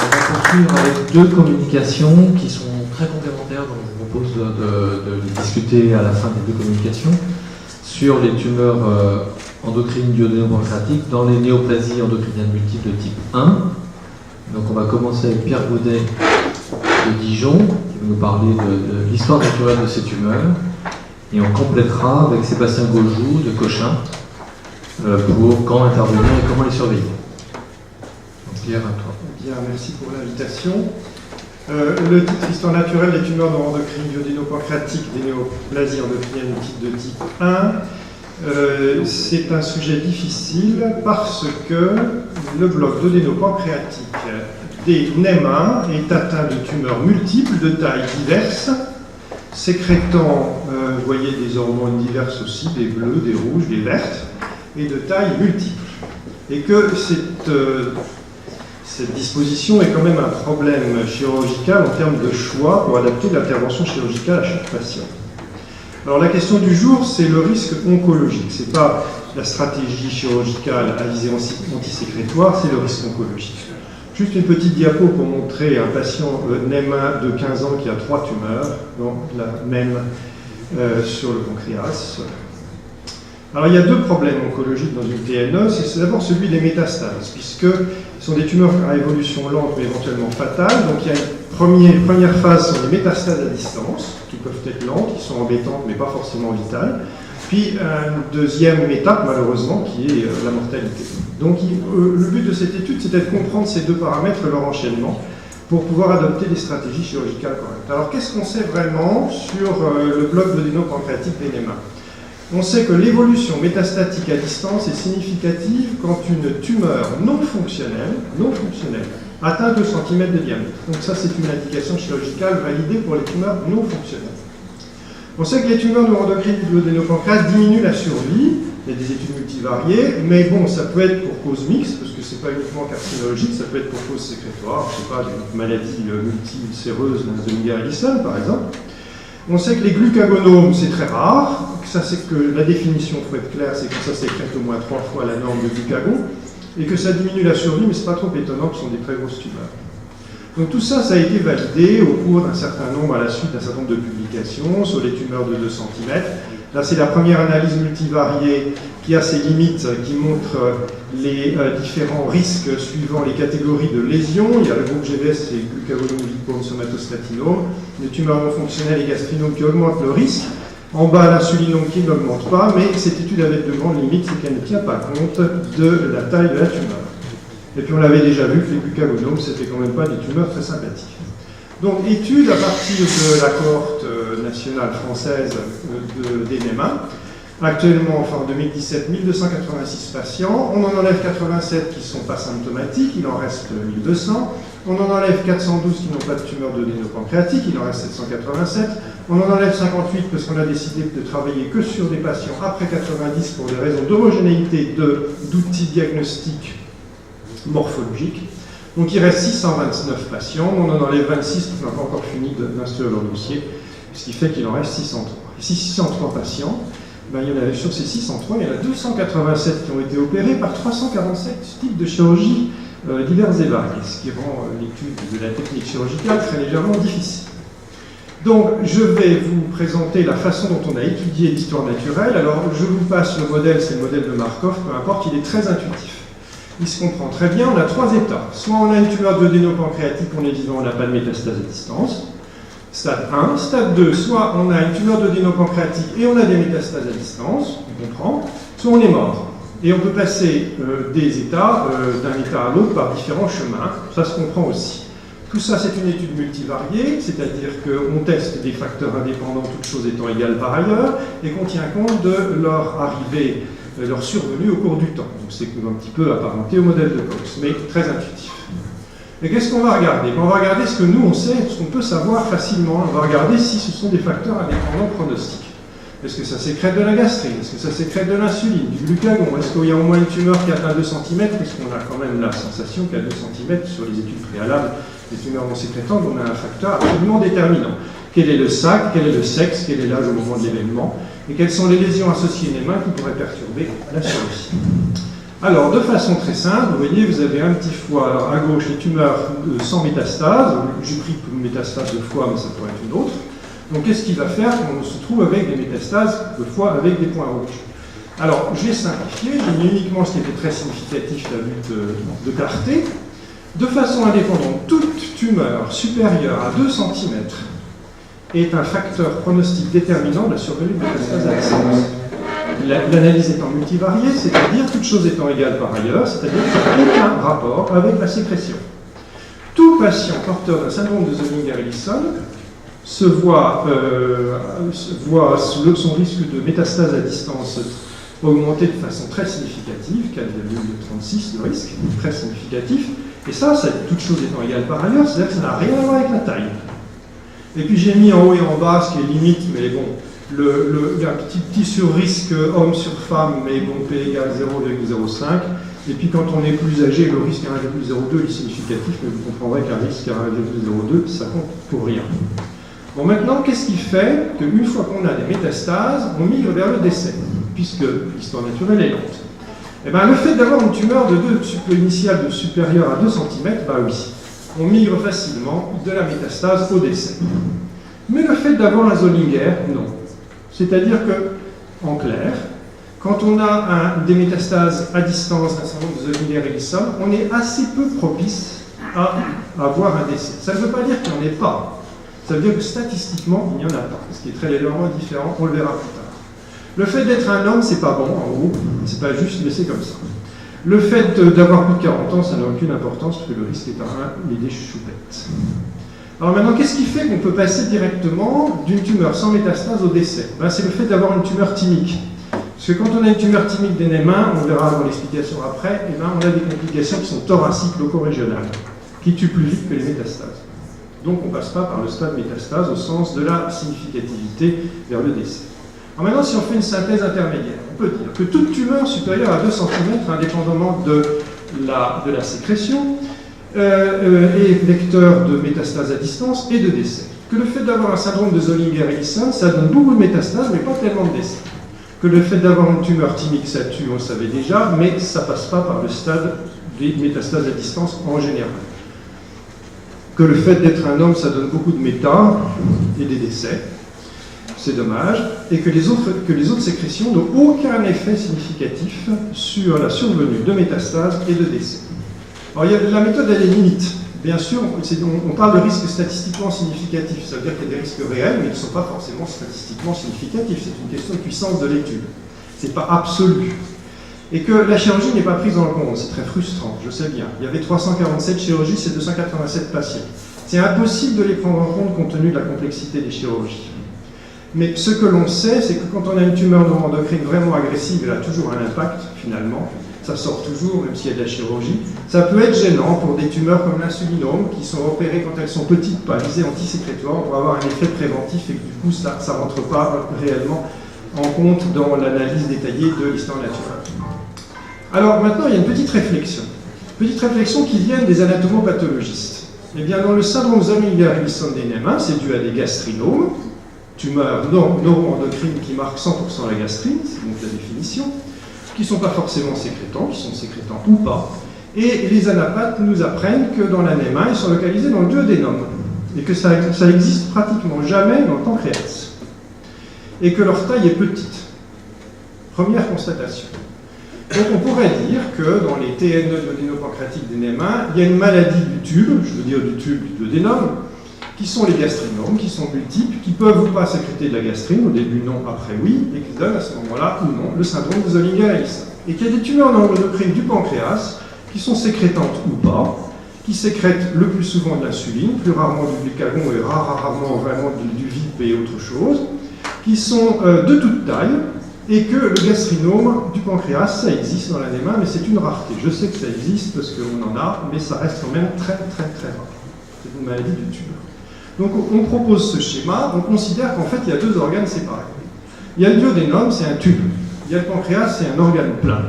va poursuivre avec deux communications qui sont très complémentaires, donc je vous propose de discuter à la fin des deux communications sur les tumeurs endocrines duodéno-pancréatiques dans les néoplasies endocriniennes multiples de type 1. Donc on va commencer avec Pierre Baudet de Dijon, qui va nous parler de l'histoire naturelle de ces tumeurs, et on complétera avec Sébastien Gaujou de Cochin pour quand intervenir et comment les surveiller. Donc Pierre, à toi. Bien, merci pour l'invitation. Le titre Histoire naturelle des tumeurs endocrines duodéno-pancréatiques des néoplasies endocriniennes multiples de type 1. C'est un sujet difficile parce que le bloc duodéno-pancréatique des NEM1 est atteint de tumeurs multiples de tailles diverses, sécrétant, vous voyez, des hormones diverses aussi, des bleus, des rouges, des vertes, et de tailles multiples. Et que cette disposition est quand même un problème chirurgical en termes de choix pour adapter l'intervention chirurgicale à chaque patient. Alors la question du jour, c'est le risque oncologique. Ce n'est pas la stratégie chirurgicale à visée antisécrétoire, c'est le risque oncologique. Juste une petite diapo pour montrer un patient NEM1 de 15 ans qui a 3 tumeurs, donc la même sur le pancréas. Alors il y a deux problèmes oncologiques dans une TNE, c'est d'abord celui des métastases, puisque ce sont des tumeurs à évolution lente mais éventuellement fatales. Donc il y a une première phase, sont les métastases à distance, qui peuvent être lentes, qui sont embêtantes mais pas forcément vitales. Puis une deuxième étape, malheureusement, qui est la mortalité. Donc le but de cette étude, c'était de comprendre ces deux paramètres, leur enchaînement, pour pouvoir adopter des stratégies chirurgicales correctes. Alors qu'est-ce qu'on sait vraiment sur le bloc duodéno-pancréatique des NEM1 ? On sait que l'évolution métastatique à distance est significative quand une tumeur non fonctionnelle atteint 2 cm de diamètre. Donc ça, c'est une indication chirurgicale validée pour les tumeurs non fonctionnelles. On sait que les tumeurs endocrines du duodéno-pancréas diminuent la survie. Il y a des études multivariées, mais bon, ça peut être pour cause mixte, parce que ce n'est pas uniquement carcinologique, ça peut être pour cause sécrétoire, je ne sais pas, d'une maladie multi-ulcéreuse de Naegeli-Ellison, par exemple. On sait que les glucagonomes, c'est très rare. Ça, c'est que la définition, il faut être clair, c'est que ça sécrète au moins 3 fois la norme de glucagon, et que ça diminue la survie, mais ce n'est pas trop étonnant, ce sont des très grosses tumeurs. Donc tout ça, ça a été validé au cours d'un certain nombre, à la suite d'un certain nombre de publications sur les tumeurs de 2 cm. Là, c'est la première analyse multivariée qui a ses limites, qui montre les différents risques suivant les catégories de lésions. Il y a le groupe GBS, c'est glucagonome, lipome, somatostatinome, les tumeurs non fonctionnelles et gastrinomes qui augmentent le risque. En bas, l'insulinome qui n'augmente pas, mais cette étude avait de grandes limites, c'est qu'elle ne tient pas compte de la taille de la tumeur. Et puis on l'avait déjà vu que les glucagonomes, c'était quand même pas des tumeurs très sympathiques. Donc étude à partir de la cohorte nationale française des NEM1. Actuellement, enfin en 2017, 1286 patients. On en enlève 87 qui ne sont pas symptomatiques, il en reste 1200. On en enlève 412 qui n'ont pas de tumeur duodéno-pancréatique, il en reste 787. On en enlève 58 parce qu'on a décidé de travailler que sur des patients après 90 pour des raisons d'homogénéité d'outils diagnostiques morphologiques. Donc il reste 629 patients, on en enlève 26 qui n'ont pas encore fini d'instruire leur dossier, ce qui fait qu'il en reste 603. Et si 603 patients, ben, il y en avait sur ces 603, il y en a 287 qui ont été opérés par 347 types de chirurgies diverses et variées, ce qui rend l'étude de la technique chirurgicale très légèrement difficile. Donc je vais vous présenter la façon dont on a étudié l'histoire naturelle. Alors je vous passe le modèle, c'est le modèle de Markov, peu importe, il est très intuitif. Il se comprend très bien, on a 3 états. Soit on a une tumeur duodéno-pancréatique, on est vivant, on n'a pas de métastase à distance. Stade 1. Stade 2, soit on a une tumeur duodéno-pancréatique et on a des métastases à distance, on comprend, soit on est mort. Et on peut passer des états d'un état à l'autre par différents chemins, ça se comprend aussi. Tout ça, c'est une étude multivariée, c'est-à-dire qu'on teste des facteurs indépendants, toutes choses étant égales par ailleurs, et qu'on tient compte de leur arrivée, leur survenue au cours du temps. Donc c'est un petit peu apparenté au modèle de Cox, mais très intuitif. Et qu'est-ce qu'on va regarder? On va regarder ce que nous, on sait, ce qu'on peut savoir facilement. On va regarder si ce sont des facteurs indépendants pronostiques. Est-ce que ça sécrète de la gastrine? Est-ce que ça sécrète de l'insuline, du glucagon? Est-ce qu'il y a au moins une tumeur qui atteint 2 cm? Puisqu'on a quand même la sensation qu'à 2 cm, sur les études préalables, les tumeurs non sécrétantes, on a un facteur absolument déterminant. Quel est le SAC? Quel est le sexe? Quel est l'âge au moment de l'événement? Et quelles sont les lésions associées NEM1 qui pourraient perturber la survie? Alors, de façon très simple, vous voyez, vous avez un petit foie. Alors, à gauche, les tumeurs sans métastase. J'ai pris une métastase de foie, mais ça pourrait être une autre. Donc, qu'est-ce qu'il va faire? On se trouve avec des métastases de foie avec des points rouges. Alors, je vais simplifier. J'ai mis uniquement ce qui était très significatif, la but de clarté. De façon indépendante, toute tumeur supérieure à 2 cm est un facteur pronostic déterminant de la survenue de métastases à distance. L'analyse étant multivariée, c'est-à-dire toutes choses étant égales par ailleurs, c'est-à-dire qu'il n'y a aucun rapport avec la sécrétion. Tout patient porteur d'un syndrome de Zollinger-Ellison se voit son risque de métastase à distance augmenter de façon très significative, 4,36 de risque, très significatif, et ça, toutes choses étant égales par ailleurs, c'est-à-dire que ça n'a rien à voir avec la taille. Et puis j'ai mis en haut et en bas ce qui est limite, mais bon, il y a un petit sur-risque homme sur femme, mais bon, P égale 0,05. Et puis quand on est plus âgé, le risque à 1,02 est significatif, mais vous comprendrez qu'un risque à 1,02, ça compte pour rien. Bon, maintenant, qu'est-ce qui fait qu'une fois qu'on a des métastases, on migre vers le décès, puisque l'histoire naturelle est lente? Eh bien, le fait d'avoir une tumeur initiale de supérieure à 2 cm, bah oui, on migre facilement de la métastase au décès. Mais le fait d'avoir un Zollinger, non. C'est-à-dire que, en clair, quand on a des métastases à distance d'un syndrome de Zollinger-Ellison, on est assez peu propice à avoir un décès. Ça ne veut pas dire qu'il n'y en ait pas. Ça veut dire que statistiquement, il n'y en a pas. Ce qui est très légèrement différent, on le verra plus tard. Le fait d'être un homme, c'est pas bon, en gros. C'est pas juste, mais c'est comme ça. Le fait d'avoir plus de 40 ans, ça n'a aucune importance, parce que le risque est à 1, il est choupette. Alors maintenant, qu'est-ce qui fait qu'on peut passer directement d'une tumeur sans métastase au décès? Ben, c'est le fait d'avoir une tumeur thymique. Parce que quand on a une tumeur thymique des mains, on verra dans l'explication après, et ben, on a des complications qui sont thoraciques loco-régionales, qui tuent plus vite que les métastases. Donc on ne passe pas par le stade métastase au sens de la significativité vers le décès. Alors maintenant, si on fait une synthèse intermédiaire, on peut dire que toute tumeur supérieure à 2 cm, indépendamment de la sécrétion, est vecteur de métastase à distance et de décès. Que le fait d'avoir un syndrome de Zollinger-Ellison, ça donne beaucoup de métastases, mais pas tellement de décès. Que le fait d'avoir une tumeur thymique, ça tue, on le savait déjà, mais ça ne passe pas par le stade des métastases à distance en général. Que le fait d'être un homme, ça donne beaucoup de méta et des décès. C'est dommage. Et que les autres sécrétions n'ont aucun effet significatif sur la survenue de métastases et de décès. Alors, la méthode, elle est limite. Bien sûr, on parle de risques statistiquement significatifs. Ça veut dire qu'il y a des risques réels, mais qui ne sont pas forcément statistiquement significatifs. C'est une question de puissance de l'étude. Ce n'est pas absolu. Et que la chirurgie n'est pas prise en compte. C'est très frustrant, je sais bien. Il y avait 347 chirurgies, c'est 287 patients. C'est impossible de les prendre en compte compte tenu de la complexité des chirurgies. Mais ce que l'on sait, c'est que quand on a une tumeur neuroendocrine vraiment agressive, elle a toujours un impact, finalement. Ça sort toujours, même s'il y a de la chirurgie. Ça peut être gênant pour des tumeurs comme l'insulinome, qui sont opérées quand elles sont petites, pas visées antisécrétoires, pour avoir un effet préventif et que du coup, ça ne rentre pas réellement en compte dans l'analyse détaillée de l'histoire naturelle. Alors maintenant, il y a une petite réflexion. Petite réflexion qui vient des anatomopathologistes. Eh bien, dans le syndrome Zollinger-Ellison des NM1, c'est dû à des gastrinomes, tumeurs neuroendocrines qui marquent 100% la gastrine, c'est donc la définition, qui ne sont pas forcément sécrétants, qui sont sécrétants ou pas. Et les anapathes nous apprennent que dans la NM1, ils sont localisés dans le duodénum, et que ça existe pratiquement jamais dans le pancréas, et que leur taille est petite. Première constatation. Donc on pourrait dire que dans les TNE duodénopancréatiques des NM1, il y a une maladie du tube, je veux dire du tube du duodénum, qui sont les gastrinomes, qui sont multiples, qui peuvent ou pas sécréter de la gastrine, au début non, après oui, et qui donnent à ce moment-là ou non le syndrome de Zollinger-Ellison. Et qu'il y a des tumeurs neuroendocrines du pancréas qui sont sécrétantes ou pas, qui sécrètent le plus souvent de l'insuline, plus rarement du glucagon et rarement vraiment du VIP et autre chose, qui sont de toute taille, et que le gastrinome du pancréas, ça existe dans la NM1, mais c'est une rareté. Je sais que ça existe parce qu'on en a, mais ça reste quand même très très très rare. C'est une maladie du tube. Donc on propose ce schéma, on considère qu'en fait il y a deux organes séparés. Il y a le duodénum, c'est un tube. Il y a le pancréas, c'est un organe plat.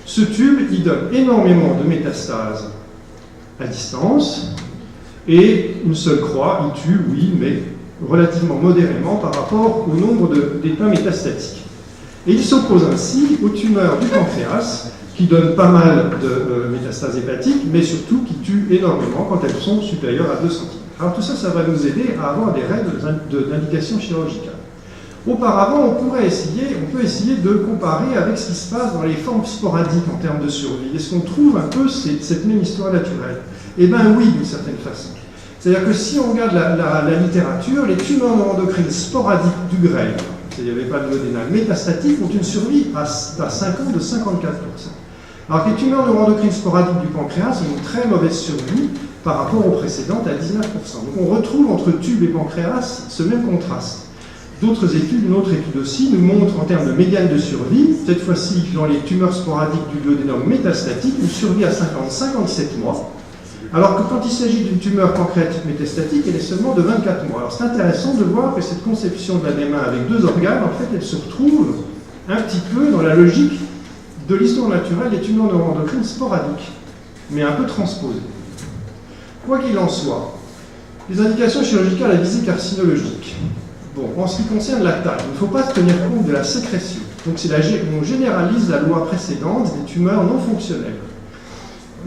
Ce tube, il donne énormément de métastases à distance, et une seule croix, il tue, oui, mais relativement modérément par rapport au nombre d'états métastatiques. Et il s'oppose ainsi aux tumeurs du pancréas, qui donnent pas mal de métastases hépatiques, mais surtout qui tuent énormément quand elles sont supérieures à 2 cm. Alors tout ça, ça va nous aider à avoir des règles d'indication chirurgicale. Auparavant, on peut essayer de comparer avec ce qui se passe dans les formes sporadiques en termes de survie. Est-ce qu'on trouve un peu cette même histoire naturelle? Eh bien oui, d'une certaine façon. C'est-à-dire que si on regarde la littérature, les tumeurs neuroendocrines sporadiques du grêle, c'est-à-dire les pas de duodénal métastatiques, ont une survie à 5 ans de 54%. Alors que les tumeurs neuroendocrines sporadiques du pancréas ont une très mauvaise survie par rapport aux précédentes à 19%. Donc on retrouve entre tube et pancréas ce même contraste. D'autres études, une autre étude aussi, nous montre en termes de médiane de survie, cette fois-ci dans les tumeurs sporadiques du duodénum métastatique, une survie à 57 mois, alors que quand il s'agit d'une tumeur pancréatique métastatique, elle est seulement de 24 mois. Alors c'est intéressant de voir que cette conception de l'ADMA avec 2 organes, en fait, elle se retrouve un petit peu dans la logique de l'histoire naturelle des tumeurs neuroendocrines sporadiques, mais un peu transposées. Quoi qu'il en soit, les indications chirurgicales à visée carcinologique. Bon, en ce qui concerne la taille, il ne faut pas se tenir compte de la sécrétion. Donc on généralise la loi précédente des tumeurs non fonctionnelles.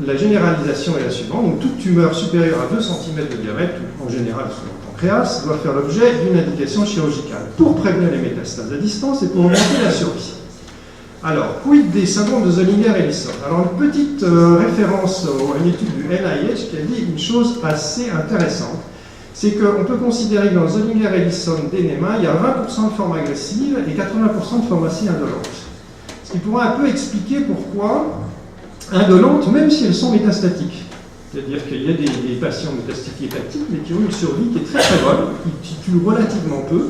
La généralisation est la suivante. Donc toute tumeur supérieure à 2 cm de diamètre, en général sur le pancréas, doit faire l'objet d'une indication chirurgicale pour prévenir les métastases à distance et pour augmenter la survie. Alors, quid des syndromes de Zollinger-Ellison? Alors, une petite référence à une étude du NIH qui a dit une chose assez intéressante. C'est qu'on peut considérer que dans le Zollinger-Ellison d'énéma, il y a 20% de formes agressives et 80% de formes assez indolentes. Ce qui pourrait un peu expliquer pourquoi indolentes, même si elles sont métastatiques. C'est-à-dire qu'il y a des patients métastatiques hépatiques, mais qui ont une survie qui est très très bonne, qui tuent relativement peu.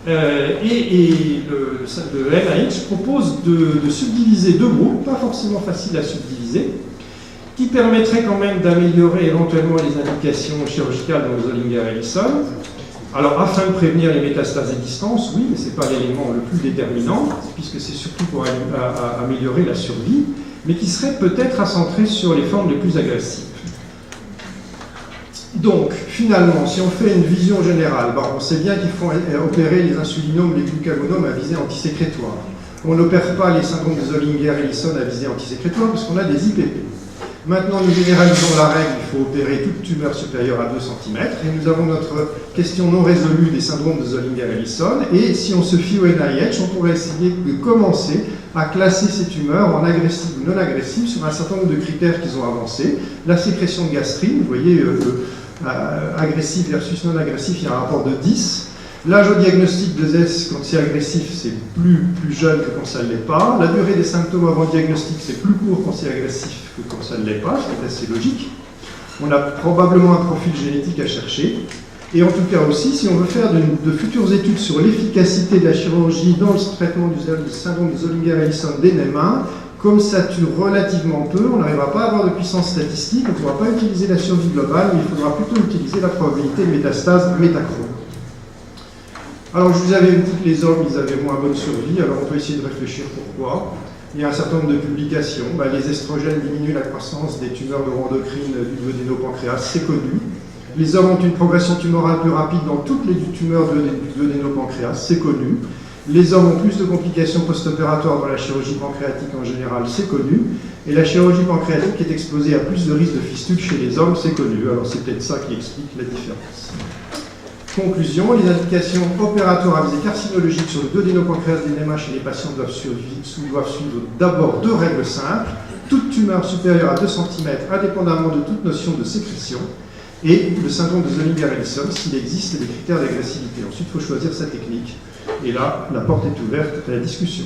Et le NIH propose de subdiviser 2 groupes, pas forcément faciles à subdiviser, qui permettrait quand même d'améliorer éventuellement les indications chirurgicales dans le Zollinger-Ellison. Alors, afin de prévenir les métastases à distance, oui, mais ce n'est pas l'élément le plus déterminant, puisque c'est surtout pour améliorer la survie, mais qui serait peut-être à centrer sur les formes les plus agressives. Donc, finalement, si on fait une vision générale, on sait bien qu'il faut opérer les insulinomes, les glucagonomes à visée antisécrétoire. On n'opère pas les syndromes de Zollinger-Ellison à visée antisécrétoire, puisqu'on a des IPP. Maintenant, nous généralisons la règle, il faut opérer toute tumeur supérieure à 2 cm, et nous avons notre question non résolue des syndromes de Zollinger-Ellison, et si on se fie au NIH, on pourrait essayer de commencer à classer ces tumeurs en agressives ou non agressives sur un certain nombre de critères qu'ils ont avancés. La sécrétion de gastrine, vous voyez, agressif versus non agressif, il y a un rapport de 10. L'âge au diagnostic de S, quand c'est agressif, c'est plus jeune que quand ça ne l'est pas. La durée des symptômes avant diagnostic, c'est plus court quand c'est agressif que quand ça ne l'est pas, ce qui est assez logique. On a probablement un profil génétique à chercher. Et en tout cas aussi, si on veut faire de futures études sur l'efficacité de la chirurgie dans le traitement du syndrome de Zollinger-Ellison d'énéma, comme ça tue relativement peu, on n'arrivera pas à avoir de puissance statistique, on ne pourra pas utiliser la survie globale, mais il faudra plutôt utiliser la probabilité de métastase métachrome. Alors je vous avais dit que les hommes, ils avaient moins bonne survie, alors on peut essayer de réfléchir pourquoi. Il y a un certain nombre de publications. Les estrogènes diminuent la croissance des tumeurs neuroendocrines du duodénopancréas, c'est connu. Les hommes ont une progression tumorale plus rapide dans toutes les tumeurs du duodénopancréas, c'est connu. Les hommes ont plus de complications post-opératoires dans la chirurgie pancréatique en général, c'est connu. Et la chirurgie pancréatique est exposée à plus de risques de fistule chez les hommes, c'est connu. Alors c'est peut-être ça qui explique la différence. Conclusion, les indications opératoires à visée carcinologique sur le duodénopancréas d'énéma chez les patients doivent suivre d'abord 2 règles simples. Toute tumeur supérieure à 2 cm, indépendamment de toute notion de sécrétion, et le syndrome de Zollinger-Ellison, s'il existe des critères d'agressivité. Ensuite, il faut choisir sa technique. Et là, la porte est ouverte à la discussion.